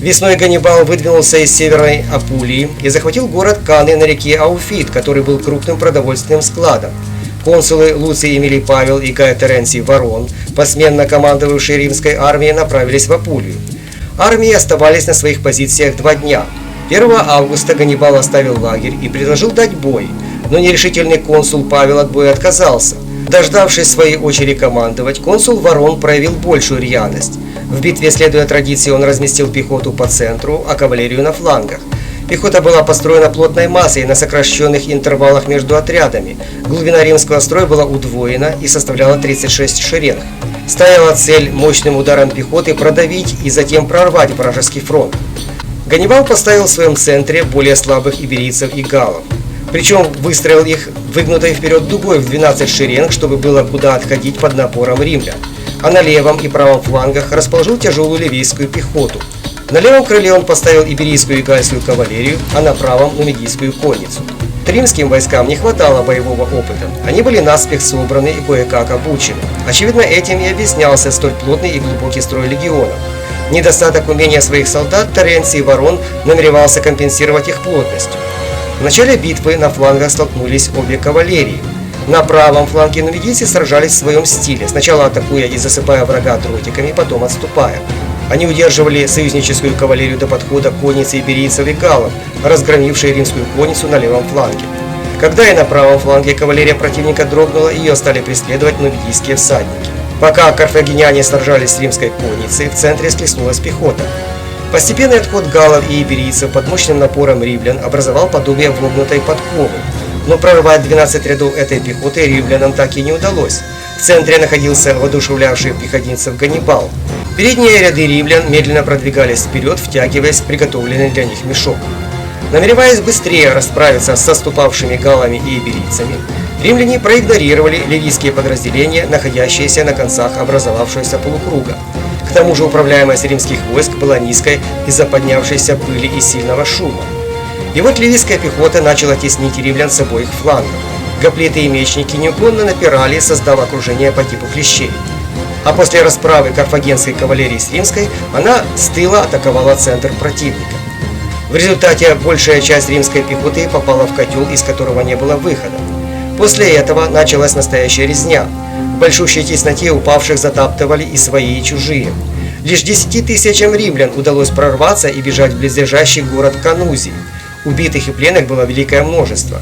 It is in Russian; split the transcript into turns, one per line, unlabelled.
Весной Ганнибал выдвинулся из северной Апулии и захватил город Каны на реке Ауфит, который был крупным продовольственным складом. Консулы Луций Эмилий Павел и Гай Теренций Варон, посменно командовавшие римской армией, направились в Апулию. Армии оставались на своих позициях 2 дня. 1 августа Ганнибал оставил лагерь и предложил дать бой, но нерешительный консул Павел от боя отказался. Дождавшись своей очереди командовать, консул Варон проявил большую рьяность. В битве, следуя традиции, он разместил пехоту по центру, а кавалерию на флангах. Пехота была построена плотной массой на сокращенных интервалах между отрядами. Глубина римского строя была удвоена и составляла 36 шеренг. Стояла цель мощным ударом пехоты продавить и затем прорвать вражеский фронт. Ганнибал поставил в своем центре более слабых иберийцев и галлов. Причем выстроил их выгнутой вперед дугой в 12 шеренг, чтобы было куда отходить под напором римлян. А на левом и правом флангах расположил тяжелую ливийскую пехоту. На левом крыле он поставил иберийскую и гальскую кавалерию, а на правом – нумидийскую конницу. Римским войскам не хватало боевого опыта. Они были наспех собраны и кое-как обучены. Очевидно, этим и объяснялся столь плотный и глубокий строй легионов. Недостаток умения своих солдат Теренций и Варон намеревался компенсировать их плотностью. В начале битвы на флангах столкнулись обе кавалерии. На правом фланге нумидийцы сражались в своем стиле, сначала атакуя и засыпая врага дротиками, потом отступая. Они удерживали союзническую кавалерию до подхода конницы иберийцев и галлов, разгромившей римскую конницу на левом фланге. Когда и на правом фланге кавалерия противника дрогнула, ее стали преследовать нумидийские всадники. Пока карфагеняне сражались с римской конницей, в центре схлестнулась пехота. Постепенный отход галлов и иберийцев под мощным напором римлян образовал подобие вогнутой подковы. Но прорвать 12 рядов этой пехоты римлянам так и не удалось. В центре находился воодушевлявший пехотинцев Ганнибал. Передние ряды римлян медленно продвигались вперед, втягиваясь в приготовленный для них мешок. Намереваясь быстрее расправиться с отступавшими галлами и иберийцами, римляне проигнорировали ливийские подразделения, находящиеся на концах образовавшегося полукруга. К тому же управляемость римских войск была низкой из-за поднявшейся пыли и сильного шума. И вот ливийская пехота начала теснить римлян с обоих флангов. Гоплиты и мечники неуклонно напирали, создав окружение по типу клещей. А после расправы карфагенской кавалерии с римской, она с тыла атаковала центр противника. В результате большая часть римской пехоты попала в котел, из которого не было выхода. После этого началась настоящая резня. В большущей тесноте упавших затаптывали и свои, и чужие. Лишь 10 тысячам римлян удалось прорваться и бежать в близлежащий город Канузий. Убитых и пленных было великое множество.